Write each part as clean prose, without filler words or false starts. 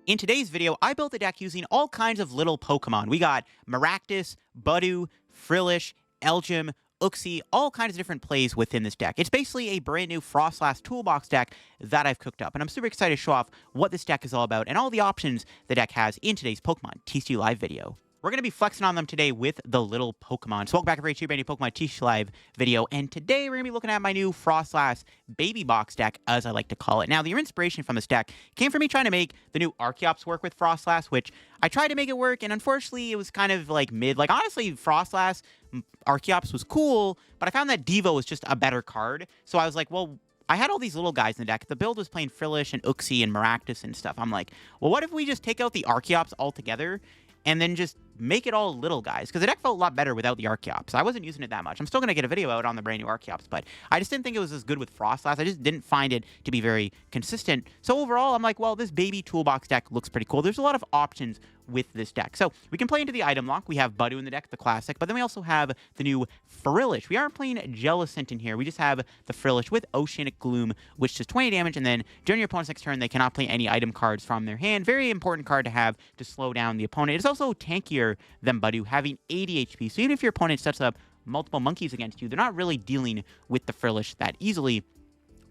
In today's video, I built a deck using all kinds of little Pokemon. We got Maractus, Budew, Frillish, Elgyem, Uxie, all kinds of different plays within this deck. It's basically a brand new Froslass toolbox deck that I've cooked up, and I'm super excited to show off what this deck is all about and all the options the deck has in today's Pokemon TCG Live video. We're going to be flexing on them today with the little Pokemon. So welcome back to a brand new Pokemon TCG Live video, and today we're going to be looking at my new Froslass baby box deck, as I like to call it. Now, the inspiration from this deck came from me trying to make the new Archeops work with Froslass, which I tried to make it work, and unfortunately, it was kind of like mid. Like, honestly, Froslass Archeops was cool, but I found that Devo was just a better card. So I was like, well, I had all these little guys in the deck. The build was playing Frillish and Uxie and Maractus and stuff. I'm like, well, what if we just take out the Archeops altogether and then just make it all little guys? Because the deck felt a lot better without the Archeops. I wasn't using it that much. I'm still going to get a video out on the brand new Archeops, but I just didn't think it was as good with Froslass. I just didn't find it to be very consistent. So overall, I'm like, well, this baby toolbox deck looks pretty cool. There's a lot of options with this deck. So we can play into the item lock. We have Budew in the deck, the classic, but then we also have the new Frillish. We aren't playing Jellicent in here. We just have the Frillish with Oceanic Gloom, which does 20 damage, and then during your opponent's next turn, they cannot play any item cards from their hand. Very important card to have to slow down the opponent. It's also tankier than Budew, having 80 HP. So even if your opponent sets up multiple monkeys against you, they're not really dealing with the Frillish that easily,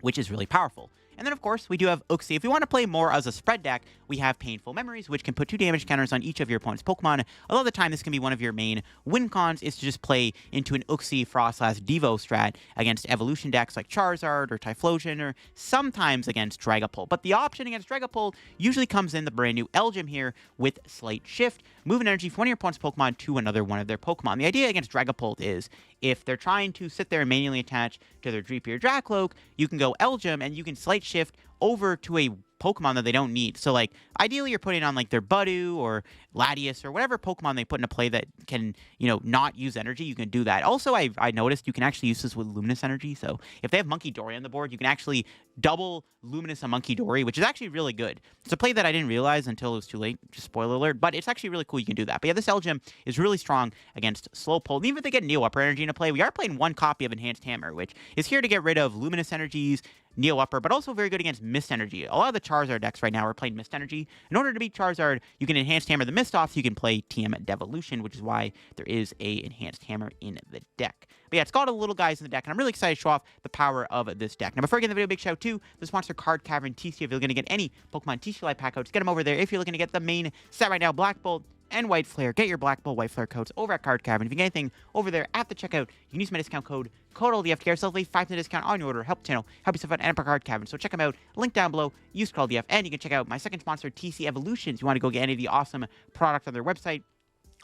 which is really powerful. And then, of course, we do have Uxie. If we want to play more as a spread deck, we have Painful Memories, which can put 2 damage counters on each of your opponent's Pokemon. A lot of the time, this can be one of your main win cons, is to just play into an Uxie Froslass Devo strat against evolution decks like Charizard or Typhlosion, or sometimes against Dragapult. But the option against Dragapult usually comes in the brand new Elgyem here with Slight Shift. Move an energy from one of your opponent's Pokemon to another one of their Pokemon. The idea against Dragapult is, if they're trying to sit there and manually attach to their Dreepy or Dracloak, you can go Elgyem and you can Slight Shift over to a Pokemon that they don't need. So, like, ideally you're putting on, like, their Budew or Latias or whatever Pokemon they put into play that can, you know, not use energy. You can do that. Also, I noticed you can actually use this with Luminous Energy. So if they have Munkidori on the board, you can actually double Luminous a Munkidori, which is actually really good. It's a play that I didn't realize until it was too late. Just spoiler alert. But it's actually really cool you can do that. But yeah, this Elgyem is really strong against Slowpoke. And even if they get Neo Upper Energy into play, we are playing one copy of Enhanced Hammer, which is here to get rid of Luminous Energies, Neo Upper, but also very good against Mist Energy. A lot of the Charizard decks right now are playing Mist Energy. In order to beat Charizard, you can Enhanced Hammer the Mist off, so you can play TM Devolution, which is why there is a Enhanced Hammer in the deck. But yeah, it's got all the little guys in the deck, and I'm really excited to show off the power of this deck. Now, before I get in the video, big shout out to the sponsor, Card Cavern TCG. If you're going to get any Pokemon TCG Live pack codes, get them over there. If you're looking to get the main set right now, Black Bolt and White Flare, get your Black Bolt, White Flare codes over at Card Cavern. If you get anything over there at the checkout, you can use my discount code CODELDF to get yourself a 5% discount on your order. Help the channel, help yourself out, and for Card Cavern. So check them out. Link down below. Use CODELDF, and you can check out my second sponsor, TC Evolutions. You want to go get any of the awesome products on their website,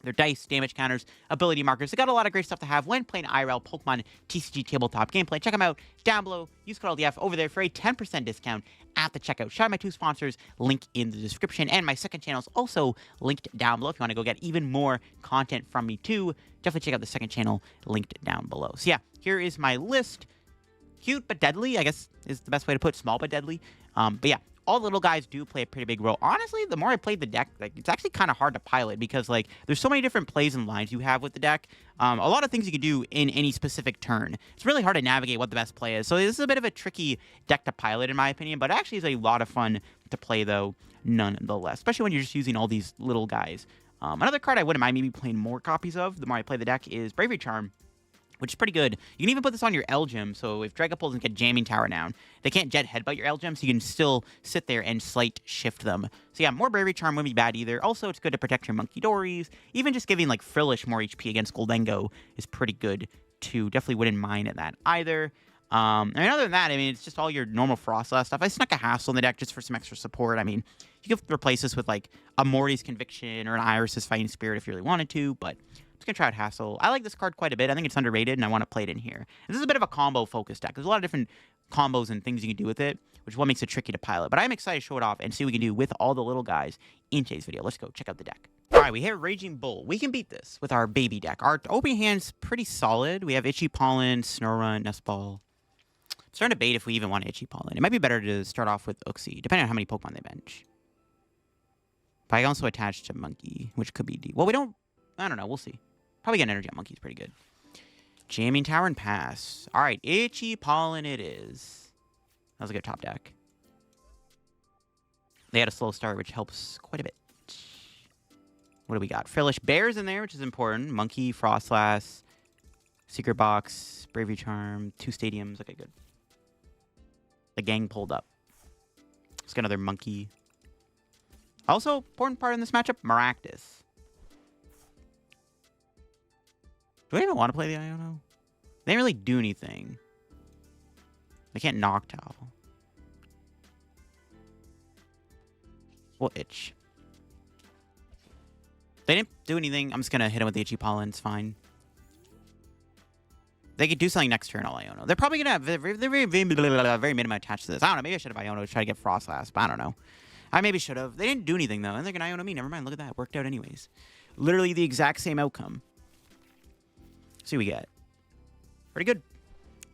their dice, damage counters, ability markers. They got a lot of great stuff to have when playing IRL Pokemon TCG tabletop gameplay. Check them out down below. Use code LDF over there for a 10% discount at the checkout. Shout out my two sponsors, link in the description. And my second channel is also linked down below. If you want to go get even more content from me too, definitely check out the second channel linked down below. So yeah, here is my list. Cute but deadly, I guess, is the best way to put it. Small but deadly. But yeah, all the little guys do play a pretty big role. Honestly, the more I played the deck, like, it's actually kind of hard to pilot because, like, there's so many different plays and lines you have with the deck. A lot of things you can do in any specific turn. It's really hard to navigate what the best play is. So this is a bit of a tricky deck to pilot, in my opinion, but it actually is a lot of fun to play, though, nonetheless, especially when you're just using all these little guys. Another card I wouldn't mind maybe playing more copies of the more I play the deck is Bravery Charm, which is pretty good. You can even put this on your Elgyem, so if Dragapult doesn't get Jamming Tower down, they can't Jet Headbutt your Elgyem, so you can still sit there and Slight Shift them. So yeah, more Bravery Charm wouldn't be bad either. Also, it's good to protect your Munkidoris. Even just giving, like, Frillish more HP against Goldengo is pretty good, too. Definitely wouldn't mind that either. I mean, other than that, I mean, it's just all your normal Froslass stuff. I snuck a Hassel in the deck just for some extra support. I mean, you could replace this with, like, a Morty's Conviction or an Iris's Fighting Spirit if you really wanted to, but I'm just going to try out Hassel. I like this card quite a bit. I think it's underrated, and I want to play it in here. And this is a bit of a combo-focused deck. There's a lot of different combos and things you can do with it, which is what makes it tricky to pilot. But I'm excited to show it off and see what we can do with all the little guys in today's video. Let's go check out the deck. All right, we hit Raging Bull. We can beat this with our baby deck. Our opening hand's pretty solid. We have Itchy Pollen, Snorunt, Nest Ball. I'm starting to debate if we even want Itchy Pollen. It might be better to start off with Uxie, depending on how many Pokemon they bench. But I also attach to Monkey, which could be D. Well, we don't... I don't know. We'll see. Probably get Energy on Monkey's pretty good. Jamming Tower and pass. All right, Itchy Pollen it is. That was a good top deck. They had a slow start, which helps quite a bit. What do we got? Frillish Bears in there, which is important. Monkey, Froslass, Secret Box, Bravery Charm, 2 stadiums. Okay, good. The gang pulled up. Let's get another Monkey. Also, important part in this matchup, Maractus. Do I even want to play the Iono? They didn't really do anything. They can't Noctowl. We'll itch. They didn't do anything. I'm just going to hit him with the Itchy Pollen. It's fine. They could do something next turn, all Iono. They're probably going to have very minimum attached to this. I don't know. Maybe I should have Iono to try to get Froslass, but I don't know. I maybe should have. They didn't do anything, though. And they're going to Iono me. Never mind. Look at that. It worked out anyways. Literally the exact same outcome. See what we get. Pretty good.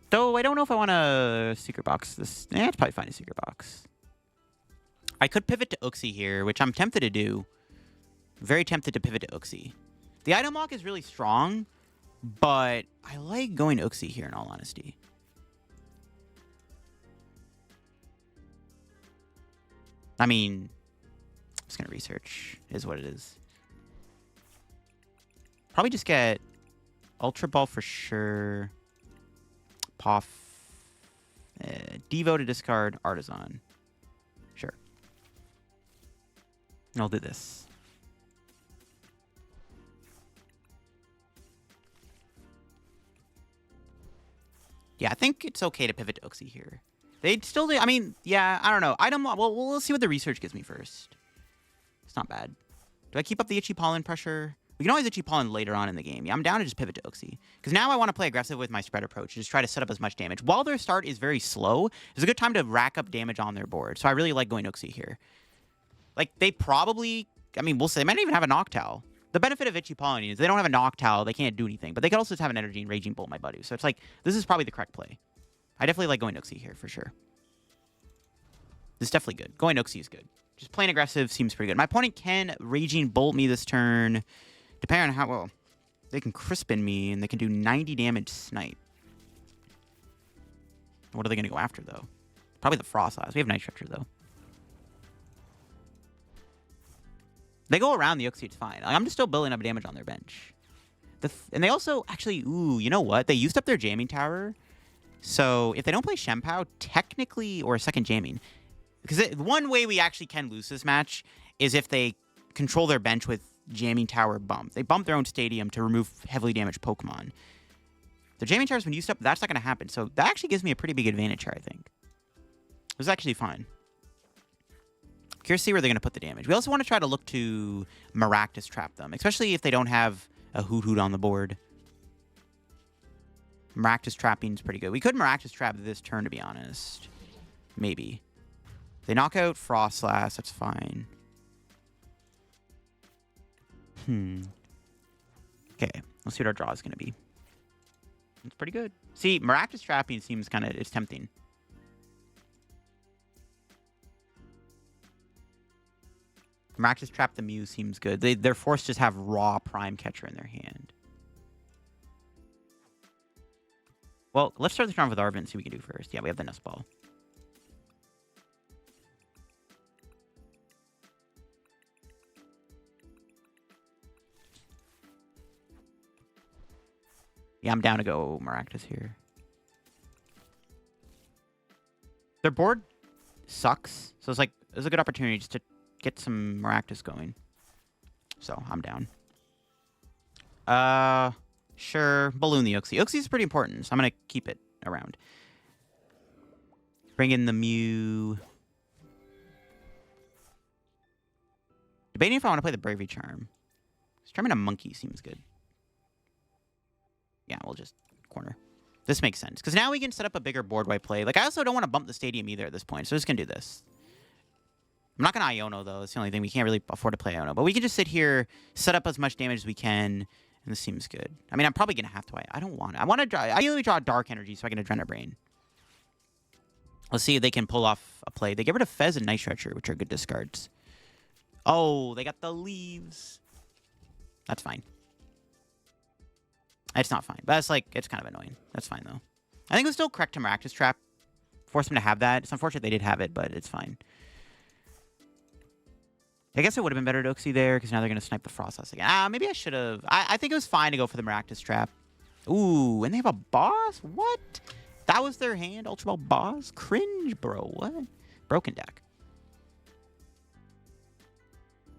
Though I don't know if I want to Secret Box this. It's probably fine to Secret Box. I could pivot to Uxie here, which I'm tempted to do. Very tempted to pivot to Uxie. The item lock is really strong, but I like going to Uxie here in all honesty. I mean, I'm just going to research. Is what it is. Probably just get Ultra Ball for sure. Poff. Devo to discard Artazon. Sure. And I'll do this. Yeah, I think it's okay to pivot to Uxie here. They'd still do... I mean, yeah, I don't know. Well, we'll see what the research gives me first. It's not bad. Do I keep up the Itchy Pollen pressure? We can always Itchy Pollen later on in the game. Yeah, I'm down to just pivot to Uxie. Because now I want to play aggressive with my spread approach. Just try to set up as much damage. While their start is very slow, it's a good time to rack up damage on their board. So I really like going Uxie here. Like, they probably... I mean, we'll say they might even have a Noctowl. The benefit of Itchy Pollen is they don't have a Noctowl. They can't do anything. But they could also just have an Energy and Raging Bolt my Budew. So it's like, this is probably the correct play. I definitely like going Uxie here, for sure. This is definitely good. Going Uxie is good. Just playing aggressive seems pretty good. My opponent can Raging Bolt me this turn. Depending on how well... They can Crispin me, and they can do 90 damage Snipe. What are they going to go after, though? Probably the Froslass. We have Night Stretcher, though. They go around the Uxie, it's fine. Like, I'm just still building up damage on their bench. And they also... Actually, ooh, you know what? They used up their Jamming Tower. So, if they don't play Shempow, technically... Or a second Jamming... Because one way we actually can lose this match is if they control their bench with Jamming Tower bump. They bump their own stadium to remove heavily damaged Pokemon. The Jamming Tower's been used up, that's not going to happen. So that actually gives me a pretty big advantage here, I think. It was actually fine. Curious to see where they're going to put the damage. We also want to try to look to Maractus trap them, especially if they don't have a Hoot on the board. Maractus trapping is pretty good. We could Maractus trap this turn, to be honest. Maybe. They knock out Froslass, that's fine. Okay, let's see what our draw is going to be. It's pretty good. See, Maractus trapping seems kind of... It's tempting. Maractus trap the Mew seems good. They're forced to just have raw Prime Catcher in their hand. Well, let's start this round with Arven and see what we can do first. Yeah, we have the Nest Ball. Yeah, I'm down to go Maractus here. Their board sucks, so it's like it's a good opportunity just to get some Maractus going. So I'm down. Sure, Balloon the Uxie. Uxie is pretty important, so I'm gonna keep it around. Bring in the Mew. Debating if I want to play the Bravery Charm. Charming a Monkey seems good. Yeah, we'll just corner. This makes sense. Because now we can set up a bigger board white play. Like, I also don't want to bump the stadium either at this point. So I'm just going to do this. I'm not going to Iono, though. That's the only thing. We can't really afford to play Iono. But we can just sit here, set up as much damage as we can. And this seems good. I mean, I'm probably going to have to. I don't want it. I want to draw... I usually draw Dark Energy so I can Adrenal Brain. Let's see if they can pull off a play. They get rid of Fez and Night Stretcher, which are good discards. Oh, they got the leaves. That's fine. It's not fine. But it's like, it's kind of annoying. That's fine, though. I think it was still correct to Maractus Trap. Force them to have that. It's unfortunate they did have it, but it's fine. I guess it would have been better to Uxie there, because now they're going to snipe the Froslass again. Maybe I should have. I think it was fine to go for the Maractus trap. Ooh, and they have a boss? What? That was their hand? Ultra Ball boss? Cringe, bro. What? Broken deck.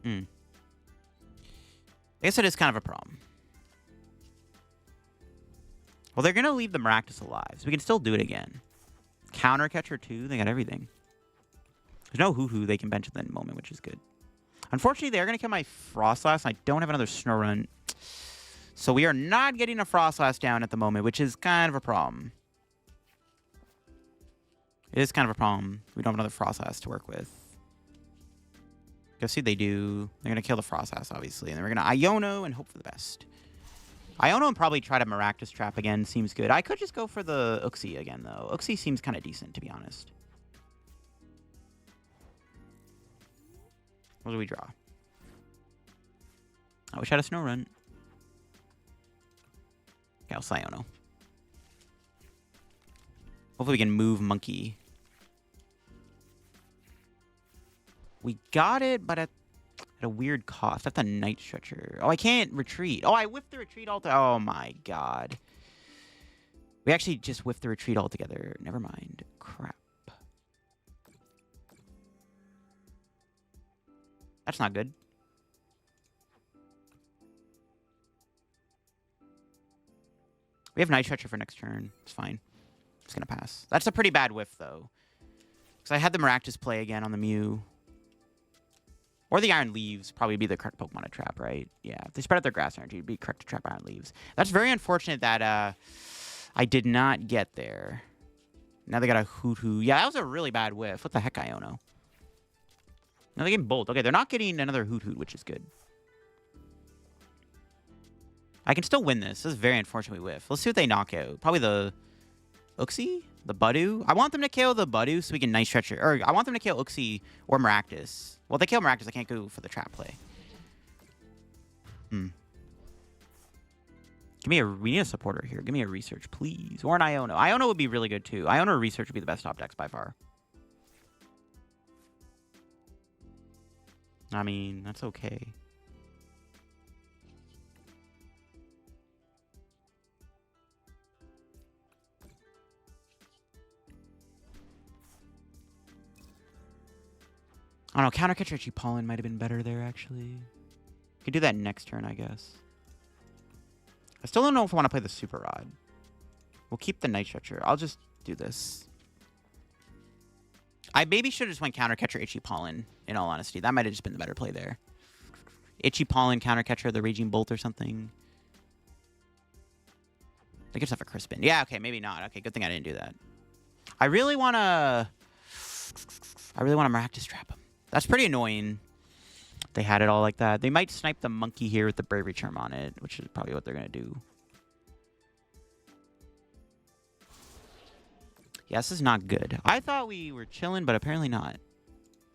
I guess it is kind of a problem. Well, they're going to leave the Maractus alive, so we can still do it again. Counter catcher, too. They got everything. There's no hoo-hoo they can bench at that moment, which is good. Unfortunately, they're going to kill my Froslass, and I don't have another Snorunt. So we are not getting a Froslass down at the moment, which is kind of a problem. It is kind of a problem. We don't have another Froslass to work with. Go see what they do. They're going to kill the Froslass, obviously. And then we're going to Iono and hope for the best. Iono and probably try to Maractus trap again. Seems good. I could just go for the Uxie again, though. Uxie seems kind of decent, to be honest. What do we draw? I wish I had a Snorunt. Okay, I'll Iono. Hopefully we can move Monkey. We got it, but at a weird cost. That's a Night Stretcher. Oh, I can't retreat. Oh, I whiffed the retreat altogether. Oh, my God. We actually just whiffed the retreat altogether. Never mind. Crap. That's not good. We have Night Stretcher for next turn. It's fine. It's going to pass. That's a pretty bad whiff, though. Because I had the Maractus play again on the Mew. Or the Iron Leaves probably be the correct Pokemon to trap, right? Yeah, if they spread out their grass energy, it'd be correct to trap Iron Leaves. That's very unfortunate that I did not get there. Now they got a Hoot-Hoo. Yeah, that was a really bad whiff. What the heck, Iono? No, they getting Bolt. Okay, they're not getting another Hoot-Hoot, which is good. I can still win this. This is very unfortunate we whiff. Let's see what they knock out. Probably the Uxie? The Budew? I want them to KO the Budew so we can Night Stretcher. Or I want them to KO Uxie or Maractus. Well, if they kill Maractus, I can't go for the trap play. Give me we need a supporter here. Give me a research, please. Or an Iono. Iono would be really good, too. Iono or research would be the best top decks by far. I mean, that's okay. I don't know, Counter Catcher Pollen might have been better there, actually. Could do that next turn, I guess. I still don't know if I want to play the Super Rod. We'll keep the Night Stretcher. I'll just do this. I maybe should have just went Counter Catcher Itchy Pollen, in all honesty. That might have just been the better play there. Itchy Pollen, Counter Catcher, the Raging Bolt or something. I could just have a Crispin. Yeah, okay, maybe not. Okay, good thing I didn't do that. I really want to Maractus trap him. That's pretty annoying. They had it all like that. They might snipe the Monkey here with the Bravery Charm on it, which is probably what they're going to do. Yeah, this is not good. I thought we were chilling, but apparently not.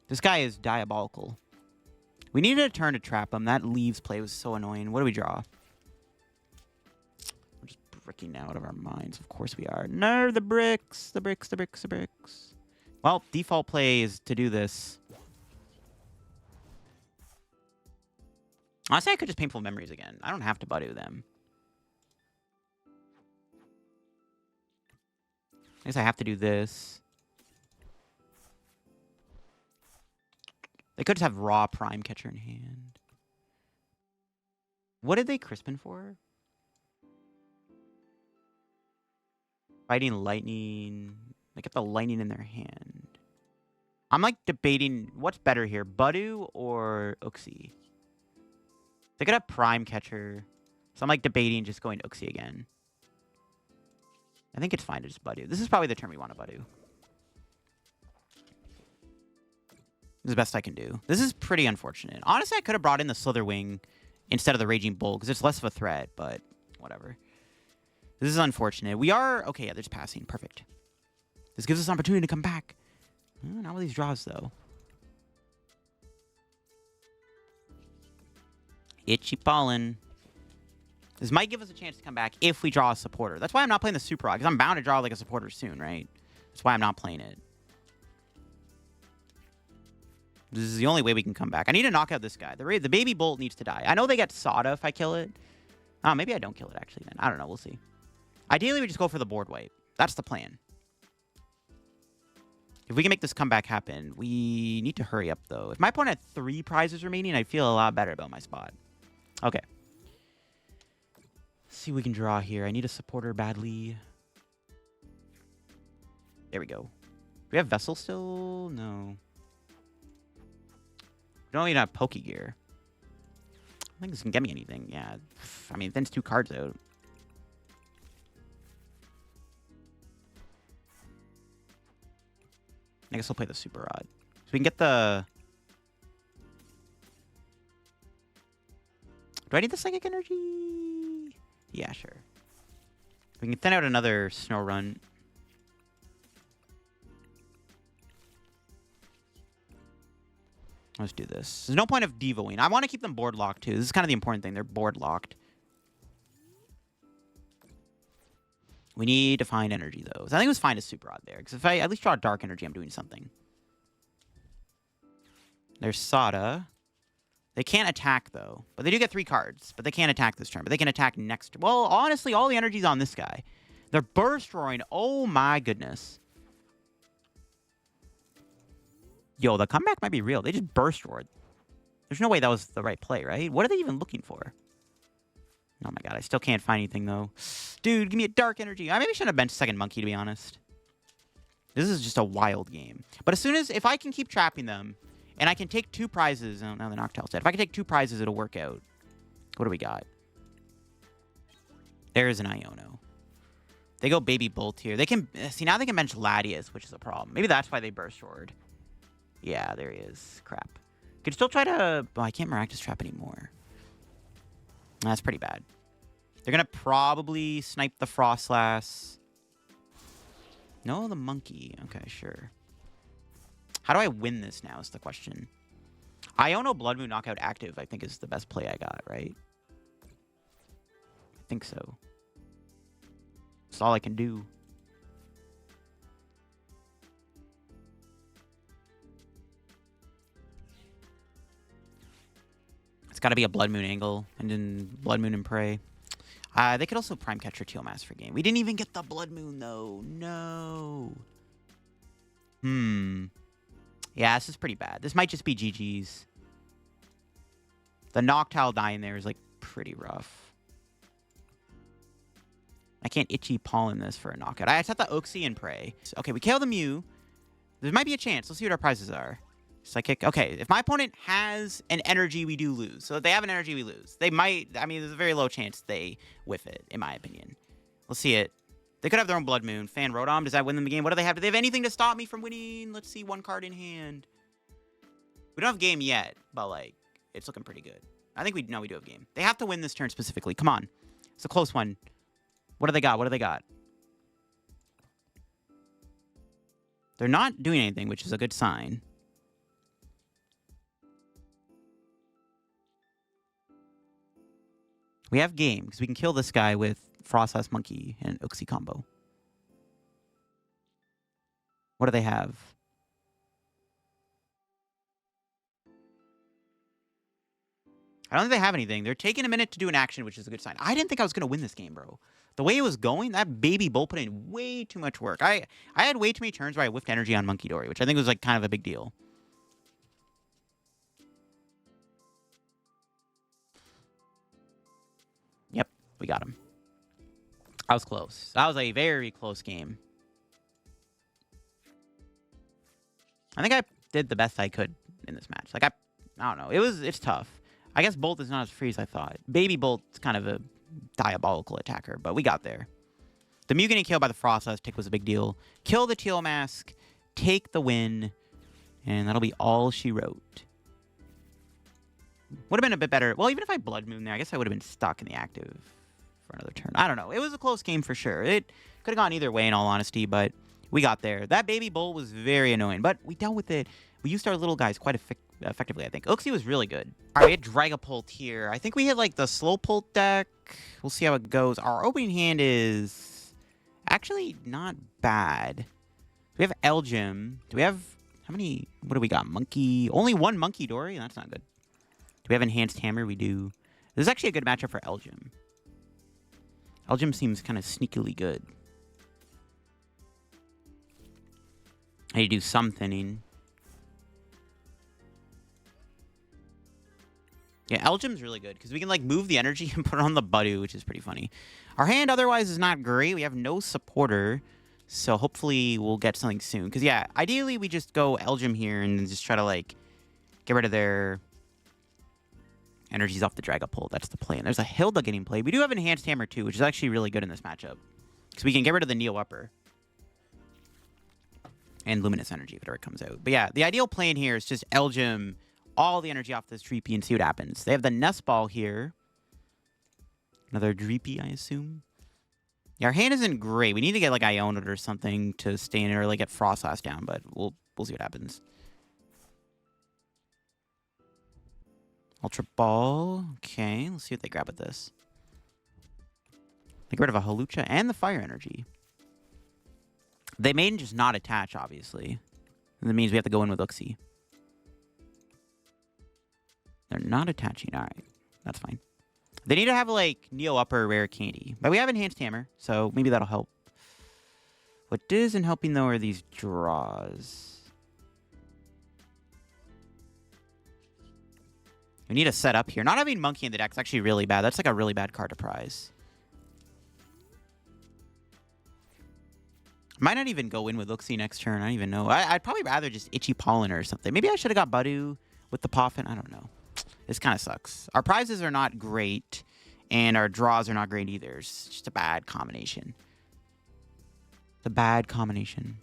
This guy is diabolical. We needed a turn to trap him. That Leaves play was so annoying. What do we draw? We're just bricking out of our minds. Of course we are. No, the bricks. The bricks, the bricks, the bricks. Well, default play is to do this. Honestly, I could just Painful Memories again. I don't have to Budew them. I guess I have to do this. They could just have raw Prime Catcher in hand. What did they Crispin for? Fighting Lightning. They get the Lightning in their hand. I'm like debating what's better here, Budew or Uxie. They could have Prime Catcher. So I'm like debating just going Uxie again. I think it's fine to just Budew. This is probably the turn we want to Budew. This is the best I can do. This is pretty unfortunate. Honestly, I could have brought in the Slitherwing instead of the Raging Bolt because it's less of a threat, but whatever. This is unfortunate. We are... Okay, yeah, they're just passing. Perfect. This gives us an opportunity to come back. Not with these draws, though. Itchy Pollen. This might give us a chance to come back if we draw a supporter. That's why I'm not playing the Super Rod, because I'm bound to draw like a supporter soon, right? That's why I'm not playing it. This is the only way we can come back. I need to knock out this guy. The baby bolt needs to die. I know they get Sada if I kill it. Oh, maybe I don't kill it, actually, then. I don't know. We'll see. Ideally, we just go for the board wipe. That's the plan. If we can make this comeback happen, we need to hurry up, though. If my opponent had 3 prizes remaining, I'd feel a lot better about my spot. Okay. Let's see what we can draw here. I need a supporter badly. There we go. Do we have Vessel still? No. We don't even have Pokégear. I don't think this can get me anything. Yeah. I mean, thin's 2 cards out. I guess I'll play the Super Rod. So we can get the... Do I need the Psychic Energy? Yeah, sure. We can thin out another Snorunt. Let's do this. There's no point of Devoing. I want to keep them board locked, too. This is kind of the important thing. They're board locked. We need to find energy, though. So I think it was fine to Super Rod there. Because if I at least draw Dark Energy, I'm doing something. There's Sada. They can't attack, though. But they do get 3 cards. But they can't attack this turn. But they can attack next. Well, honestly, all the energy's on this guy. They're Burst Roaring. Oh, my goodness. Yo, the comeback might be real. They just Burst Roared. There's no way that was the right play, right? What are they even looking for? Oh my god, I still can't find anything, though. Dude, give me a Dark Energy. I maybe shouldn't have benched second Monkey, to be honest. This is just a wild game. But as soon as... If I can keep trapping them, and I can take 2 prizes... Oh, now the Noctowl's dead. If I can take 2 prizes, it'll work out. What do we got? There's an Iono. They go Baby Bolt here. They can... See, now they can bench Latias, which is a problem. Maybe that's why they Burst Roared. Yeah, there he is. Crap. Could still try to... Oh, I can't Maractus Trap anymore. That's pretty bad. They're going to probably snipe the Froslass. No, the Monkey. Okay, sure. How do I win this now is the question. Iono Bloodmoon Knockout active, I think, is the best play I got, right? I think so. That's all I can do. It's got to be a Blood Moon angle, and then Blood Moon and PRE. They could also Prime Catcher Teal Mask for game. We didn't even get the Blood Moon, though. No. Yeah, this is pretty bad. This might just be GG's. The Noctowl dying there is, like, pretty rough. I can't Itchy Pollen this for a knockout. I set the Uxie and PRE. Okay, we kill the Mew. There might be a chance. Let's see what our prizes are. Psychic. Okay, if my opponent has an energy, we do lose. So if they have an energy, we lose. They might... I mean, there's a very low chance they whiff it, in my opinion. Let's see it. They could have their own Blood Moon. Fan Rotom. Does that win them the game? What do they have? Do they have anything to stop me from winning? Let's see. 1 card in hand. We don't have game yet, but, like, it's looking pretty good. I think we... No, we do have game. They have to win this turn specifically. Come on. It's a close one. What do they got? What do they got? They're not doing anything, which is a good sign. We have game, because we can kill this guy with Froslass Monkey and Uxie combo. What do they have? I don't think they have anything. They're taking a minute to do an action, which is a good sign. I didn't think I was going to win this game, bro. The way it was going, that Baby Bull put in way too much work. I had way too many turns where I whiffed energy on Munkidori, which I think was like kind of a big deal. Yep, we got him. That was close. That was a very close game. I think I did the best I could in this match. Like, I don't know. It's tough. I guess Bolt is not as free as I thought. Baby Bolt's kind of a diabolical attacker, but we got there. The Mew getting killed by the Froslass tick was a big deal. Kill the Teal Mask, take the win, and that'll be all she wrote. Would have been a bit better. Well, even if I Blood Moon there, I guess I would have been stuck in the active for another turn. I don't know. It was a close game for sure. It could have gone either way, in all honesty, but we got there. That Baby Bull was very annoying, but we dealt with it. We used our little guys quite effectively, I think. Uxie was really good. All right, we had Dragapult here. I think we had, like, the Slowpoke deck. We'll see how it goes. Our opening hand is actually not bad. We have Elgyem. Do we have How many? What do we got? Monkey. Only one Munkidori? That's not good. Do we have Enhanced Hammer? We do. This is actually a good matchup for Elgyem. Elgyem seems kind of sneakily good. I need to do some thinning. Yeah, Elgyem's really good because we can like move the energy and put it on the Budew, which is pretty funny. Our hand otherwise is not great. We have no supporter, so hopefully we'll get something soon. Because yeah, ideally we just go Elgyem here and just try to like get rid of their energies off the Dragapult. That's the plan. There's a Hilda getting played. We do have Enhanced Hammer too, which is actually really good in this matchup because we can get rid of the Neo Upper and Luminous Energy if it ever comes out. But yeah, the ideal plan here is just Elgyem all the energy off this Dreepy and see what happens. They have the Nest Ball here. Another Dreepy, I assume. Yeah, our hand isn't great. We need to get like Iono or something to stay in it or like get Froslass down, but we'll see what happens. Ultra Ball. Okay, let's see what they grab with this. They get rid of a Hawlucha and the Fire Energy. They may just not attach, obviously. And that means we have to go in with Uxie. They're not attaching. All right. That's fine. They need to have, like, Neo Upper Rare Candy. But we have Enhanced Hammer, so maybe that'll help. What isn't helping, though, are these draws. We need to set up here. Not having Monkey in the deck is actually really bad. That's, like, a really bad card to prize. Might not even go in with Uxie next turn. I don't even know. I'd probably rather just Itchy Pollen or something. Maybe I should have got Budew with the Poffin. I don't know. This kind of sucks. Our prizes are not great, and our draws are not great either. It's just a bad combination. It's a bad combination.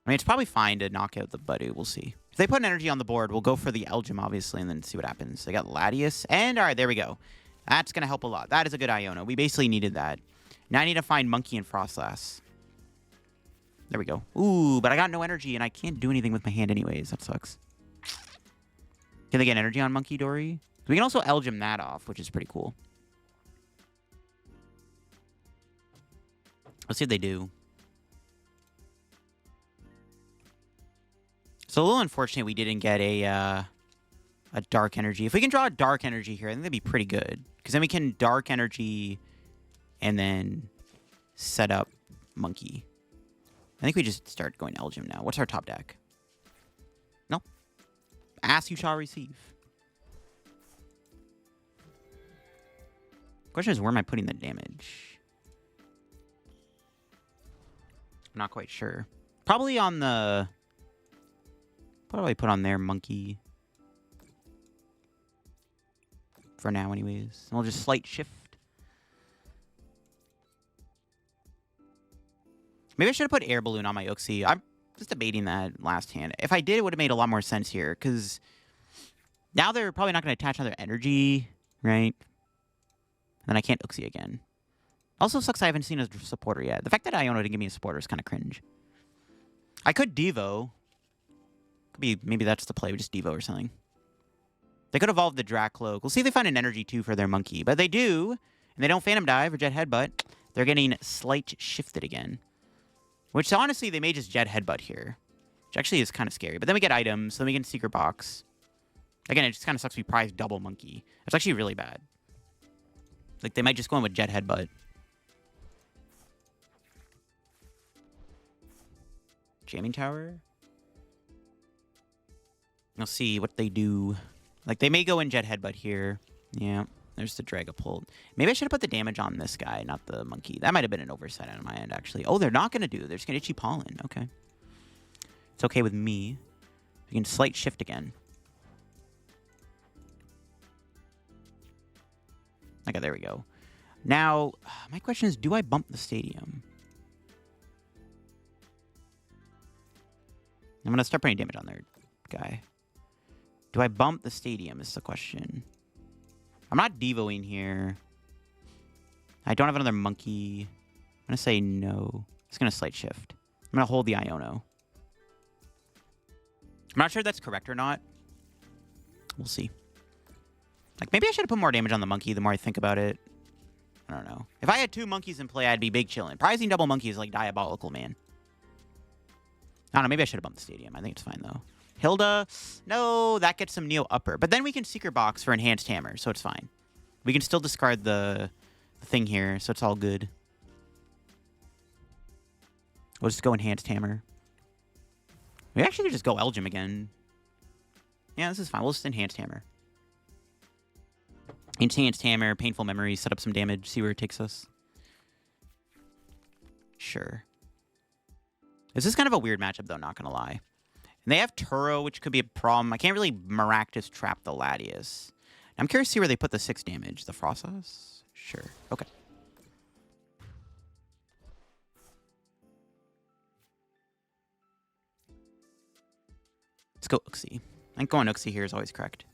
I mean, it's probably fine to knock out the Budew. We'll see. If they put an energy on the board, we'll go for the Elgyem, obviously, and then see what happens. They got Latias, and all right, there we go. That's going to help a lot. That is a good Iono. We basically needed that. Now I need to find Monkey and Froslass. There we go. Ooh, but I got no energy, and I can't do anything with my hand anyways. That sucks. Can they get energy on Munkidori? We can also Elgyem that off, which is pretty cool. Let's see if they do. So a little unfortunate we didn't get a Dark Energy. If we can draw a Dark Energy here, I think that'd be pretty good. Because then we can Dark Energy and then set up Monkey. I think we just start going Elgyem now. What's our top deck? No. Ask you shall receive. Question is, where am I putting the damage? I'm not quite sure. Probably on the... What do I put on there? Monkey. For now, anyways. And we'll just slight shift. Maybe I should have put Air Balloon on my Uxie. I'm just debating that last hand. If I did, it would have made a lot more sense here. Because now they're probably not going to attach another energy, right? And then I can't Uxie again. Also sucks I haven't seen a supporter yet. The fact that Iono didn't give me a supporter is kind of cringe. I could Devo. Could be, maybe that's the play. We just Devo or something. They could evolve the Dracloak. We'll see if they find an energy too for their Monkey. But they do. And they don't Phantom Dive or Jet Headbutt. They're getting slight shifted again. Which, honestly, they may just Jet Headbutt here. Which actually is kind of scary. But then we get items. Then we get Secret Box. Again, it just kind of sucks we prize double Monkey. It's actually really bad. Like, they might just go in with Jet Headbutt. Jamming Tower? We'll see what they do. Like, they may go in Jet Headbutt here. Yeah. There's the Dragapult. Maybe I should have put the damage on this guy, not the Monkey. That might have been an oversight on my end, actually. Oh, they're not going to do it. They're just going to Itchy Pollen. Okay. It's okay with me. We can slight shift again. Okay, there we go. Now, my question is, do I bump the stadium? I'm going to start putting damage on their guy. Do I bump the stadium is the question. I'm not Devoing here. I don't have another Monkey. I'm going to say no. It's going to slight shift. I'm going to hold the Iono. I'm not sure if that's correct or not. We'll see. Like, maybe I should have put more damage on the Monkey the more I think about it. I don't know. If I had two Monkeys in play, I'd be big chillin'. Prizing double Monkey is, like, diabolical, man. I don't know, maybe I should have bumped the stadium. I think it's fine, though. Hilda, no, that gets some Neo Upper. But then we can Secret Box for Enhanced Hammer, so it's fine. We can still discard the thing here, so it's all good. We'll just go Enhanced Hammer. We actually could just go Elgyem again. Yeah, this is fine. We'll just Enhanced Hammer. Enhanced Hammer, Painful Memories, set up some damage, see where it takes us. Sure. This is kind of a weird matchup, though, not going to lie. And they have Turo, which could be a problem. I can't really Maractus trap the Latias. I'm curious to see where they put the 6 damage. The Froslass? Sure. Okay. Let's go Uxie. I think going Uxie here is always correct.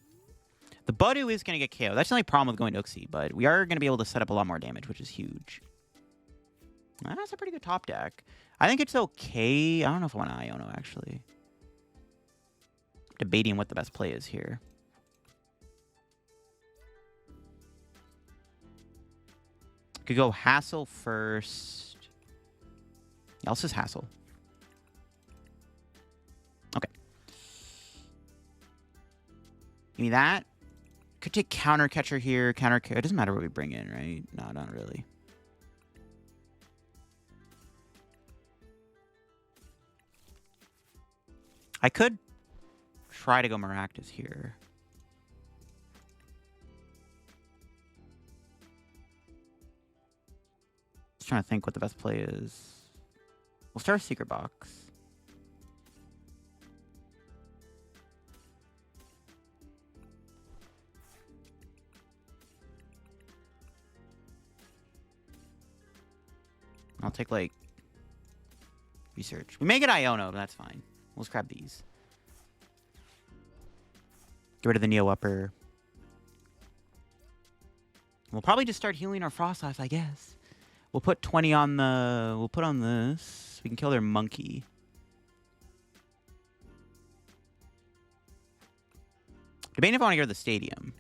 The Budew is going to get KO. That's the only problem with going Uxie, but we are going to be able to set up a lot more damage, which is huge. That's a pretty good top deck. I think it's okay. I don't know if I want Iono, actually. Debating what the best play is here. Could go Hassel first. Yeah, let's just Hassel. Okay. Give me that. Could take Counter Catcher here. Counter. It doesn't matter what we bring in, right? No, not really. I could try to go Maractus here. Just trying to think what the best play is. We'll start a Secret Box. I'll take, like, Research. We may get Iono, but that's fine. We'll just grab these. Get rid of the Neo Upper. We'll probably just start healing our Froslass, I guess. We'll put 20 on the... We'll put on this. We can kill their monkey. Debating if I want to go to the stadium.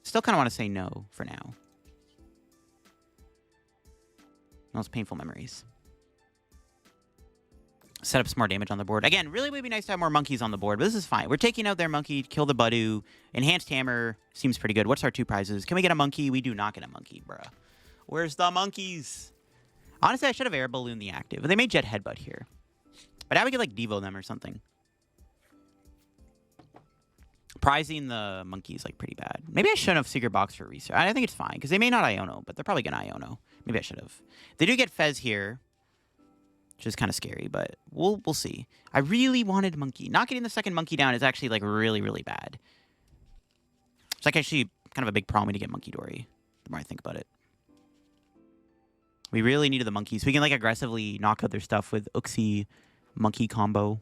Still kind of want to say no for now. Those Painful Memories. Set up some more damage on the board. Again, really would be nice to have more monkeys on the board, but this is fine. We're taking out their monkey, kill the Budew. Enhanced Hammer seems pretty good. What's our 2 prizes? Can we get a monkey? We do not get a monkey, bruh. Where's the monkeys? Honestly, I should have Air Balloon the active. They made Jet Headbutt here. But now we could, like, Devo them or something. Prizing the monkeys, like, pretty bad. Maybe I shouldn't have Secret Box for research. I think it's fine, because they may not Iono, but they're probably going to Iono. Maybe I should have. They do get Fez here, which is kind of scary, but we'll see. I really wanted monkey. Not getting the second monkey down is actually, like, really, really bad. It's, like, actually kind of a big problem to get Munkidori, the more I think about it. We really needed the monkeys. We can, like, aggressively knock out their stuff with Uxie monkey combo.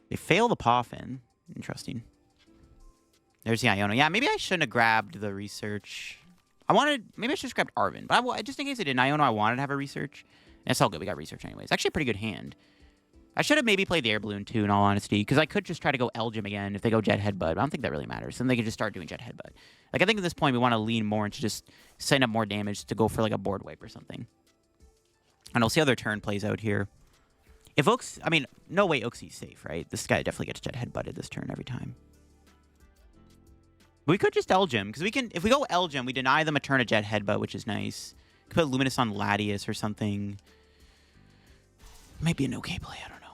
They fail the Poffin. Interesting. There's the Iono. Yeah, maybe I shouldn't have grabbed the research. Maybe I should have grabbed Arven. But just in case I didn't Iono, I wanted to have a research. And it's all good. We got research anyways. Actually, a pretty good hand. I should have maybe played the Air Balloon too, in all honesty. Because I could just try to go Elgyem again if they go Jet Headbutt. I don't think that really matters. Then they could just start doing Jet Headbutt. Like, I think at this point, we want to lean more into just setting up more damage to go for, like, a board wipe or something. And we'll see how their turn plays out here. If Uxie... I mean, no way Uxie's safe, right? This guy definitely gets Jet Headbutted this turn every time. We could just Elgyem, because we can... If we go Elgyem, we deny them a turn of Jet Headbutt, which is nice. Could put Luminous on Latias or something. Might be an okay play, I don't know.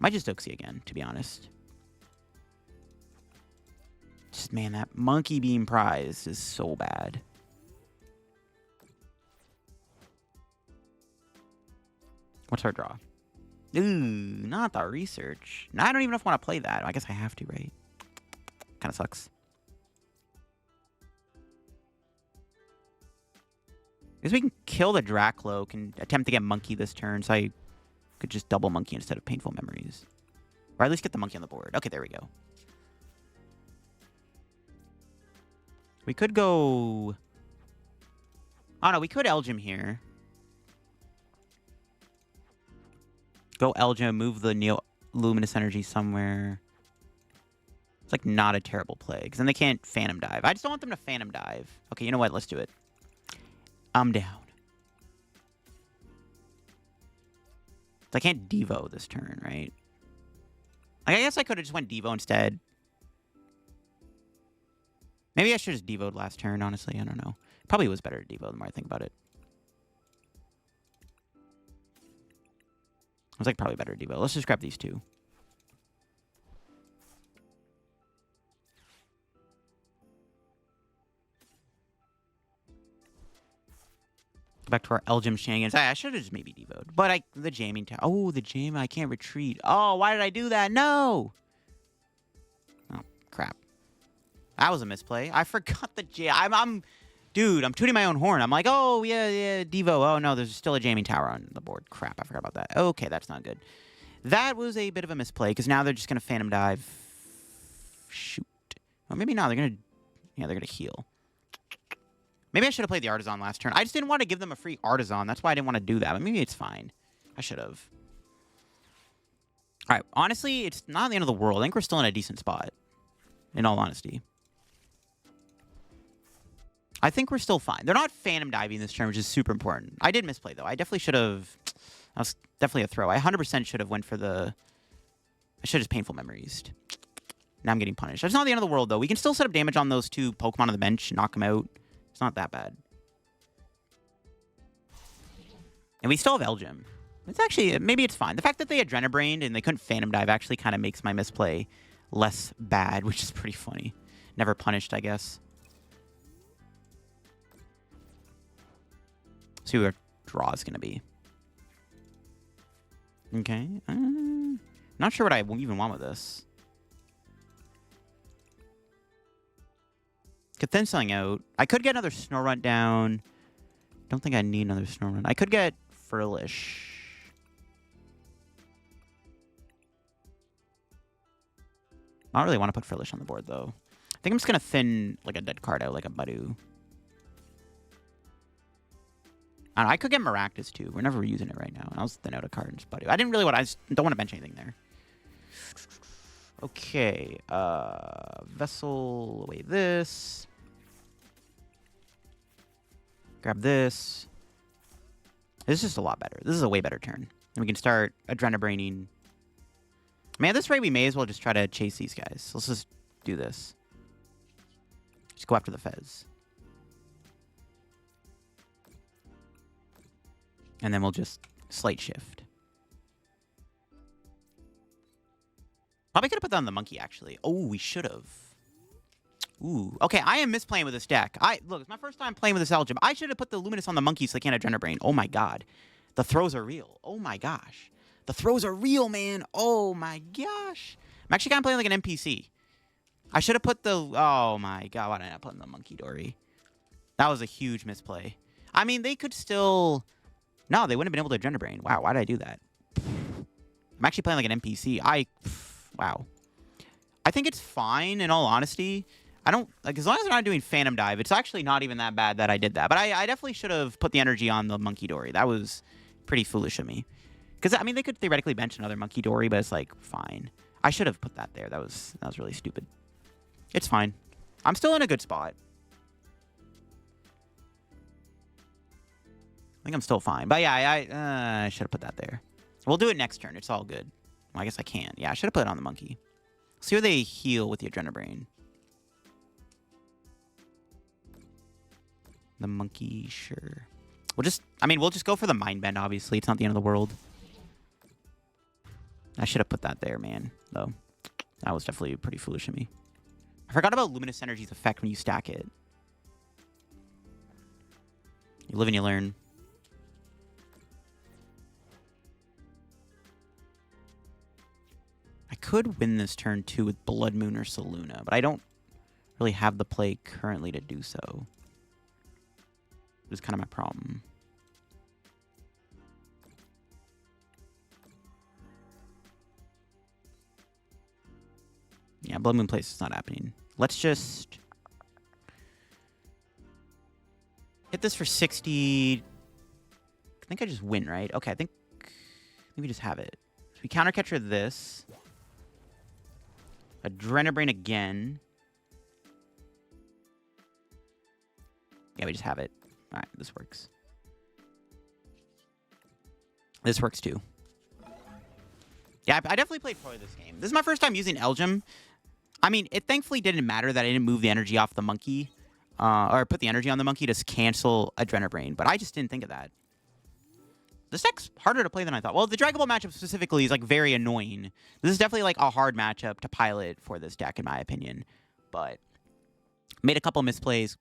Might just Uxie again, to be honest. Just, man, that Monkey Beam prize is so bad. What's our draw? Ooh, not the research. No, I don't even know if I want to play that. I guess I have to, right? Kind of sucks. I guess we can kill the Dracloak and attempt to get Monkey this turn, so I could just double Monkey instead of Painful Memories. Or at least get the Monkey on the board. Okay, there we go. We could go... Oh, no, we could Elgyem here. Go Elgyem, move the Luminous Energy somewhere. It's, like, not a terrible play, because then they can't Phantom Dive. I just don't want them to Phantom Dive. Okay, you know what? Let's do it. I'm down. I can't Devo this turn, right? Like, I guess I could have just went Devo instead. Maybe I should have just Devo'd last turn, honestly. I don't know. Probably was better to Devo the more I think about it. I was like, probably better to Devo. Let's just grab these two. Back to our Elgyem shenanigans. I should have just maybe Devo'd. But the jamming tower. Oh, the jam. I can't retreat. Oh, why did I do that? No. Oh, crap. That was a misplay. I forgot the jam. Dude, I'm tooting my own horn. I'm like, oh, yeah, Devo. Oh, no, there's still a jamming tower on the board. Crap, I forgot about that. Okay, that's not good. That was a bit of a misplay, because now they're just going to Phantom Dive. Shoot. Well, maybe not. They're going to... Yeah, they're going to heal. Maybe I should have played the Artazon last turn. I just didn't want to give them a free Artazon. That's why I didn't want to do that. But maybe it's fine. I should have. All right. Honestly, it's not the end of the world. I think we're still in a decent spot, in all honesty. I think we're still fine. They're not Phantom Diving this turn, which is super important. I did misplay, though. I definitely should have... That was definitely a throw. I 100% should have went for the... I should have just Painful Memories. Now I'm getting punished. That's not the end of the world, though. We can still set up damage on those two Pokemon on the bench, knock them out. It's not that bad. And we still have Elgyem. It's actually... Maybe it's fine. The fact that they Adrenabrained and they couldn't Phantom Dive actually kind of makes my misplay less bad, which is pretty funny. Never punished, I guess. See what our draw is going to be. Okay. Not sure what I even want with this. Could thin something out. I could get another Snorunt down. Don't think I need another Snorunt. I could get Frillish. I don't really want to put Frillish on the board, though. I think I'm just going to thin like a dead card out, like a Budew. I don't know, I could get Maractus, too. We're never using it right now. I'll thin out a card and just Budew. I didn't really want to... I just don't want to bench anything there. Okay. Vessel away this. Grab this. This is just a lot better. This is a way better turn. And we can start Adrenabraining. Man, at this rate, we may as well just try to chase these guys. Let's just do this. Just go after the Fez. And then we'll just slight shift. Probably could have put that on the monkey, actually. Oh, we should have. Ooh. Okay, I am misplaying with this deck. Look, it's my first time playing with this Elgyem. I should have put the Luminous on the monkey so they can't Adrenabrain. Oh my god. The throws are real. Oh my gosh. The throws are real, man. Oh my gosh. I'm actually kind of playing like an NPC. I should have put the... Oh my god, why did I not put in the Munkidori? That was a huge misplay. I mean, they could still... No, they wouldn't have been able to Adrenabrain. Wow, why did I do that? I'm actually playing like an NPC. Wow. I think it's fine, in all honesty. I don't... Like, as long as they're not doing Phantom Dive, it's actually not even that bad that I did that. But I definitely should have put the energy on the Munkidori. That was pretty foolish of me. Because, I mean, they could theoretically bench another Munkidori, but it's like, fine. I should have put that there. That was really stupid. It's fine. I'm still in a good spot. I think I'm still fine. But yeah, I should have put that there. We'll do it next turn. It's all good. Well, I guess I can. Yeah, I should have put it on the monkey. See where they heal with the Adrenabrain. The monkey, sure. We'll just go for the Mind Bend, obviously. It's not the end of the world. I should have put that there, man, though. That was definitely pretty foolish of me. I forgot about Luminous Energy's effect when you stack it. You live and you learn. I could win this turn, too, with Bloodmoon Ursaluna, but I don't really have the play currently to do so. It's kind of my problem. Yeah, Bloodmoon Place is not happening. Let's just hit this for 60. I think I just win, right? Okay, I think maybe just have it. So we counter catcher this. Adrenabrain again. Yeah, we just have it. All right, this works. This works too. Yeah, I definitely played poorly this game. This is my first time using Elgyem. I mean, it thankfully didn't matter that I didn't move the energy off the monkey, or put the energy on the monkey to cancel Adrenabrain, but I just didn't think of that. This deck's harder to play than I thought. Well, the Dragapult matchup specifically is, like, very annoying. This is definitely, like, a hard matchup to pilot for this deck, in my opinion. But made a couple misplays.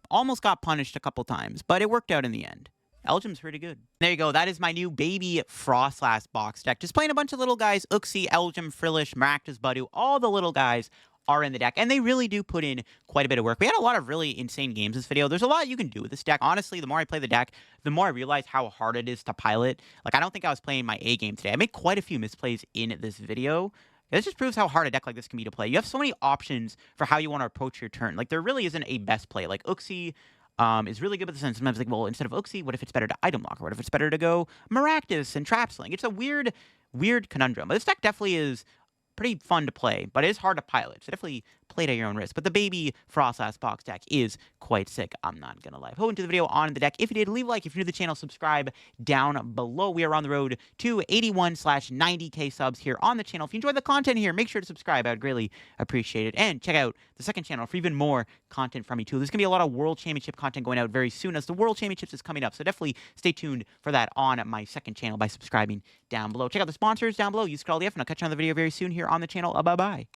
Almost got punished a couple times, but it worked out in the end. Elgyem's pretty good. There you go. That is my new baby Froslass box deck. Just playing a bunch of little guys. Uxie, Elgyem, Frillish, Maractus, Budew. All the little guys are in the deck, and they really do put in quite a bit of work. We had a lot of really insane games this video. There's a lot you can do with this deck. Honestly, the more I play the deck, the more I realize how hard it is to pilot. Like, I don't think I was playing my A game today. I made quite a few misplays in this video. This just proves how hard a deck like this can be to play. You have so many options for how you want to approach your turn. Like, there really isn't a best play. Like, Uxie is really good with this, and sometimes like, well, instead of Uxie, what if it's better to Item Lock? Or what if it's better to go Maractus and Trap Sling? It's a weird conundrum. But this deck definitely is pretty fun to play, but it is hard to pilot, so definitely play it at your own risk. But the baby Froslass box deck is quite sick, I'm not gonna lie. Hope you enjoyed the video on the deck. If you did, leave a like. If you're new to the channel, subscribe down below. We are on the road to 81/90K subs here on the channel. If you enjoyed the content here, make sure to subscribe. I would greatly appreciate it. And check out the second channel for even more content from me too. There's gonna be a lot of World Championship content going out very soon, as the World Championships is coming up, so definitely stay tuned for that on my second channel by subscribing down below. Check out the sponsors down below. Use code LDF, and I'll catch you on the video very soon here on the channel. Bye-bye.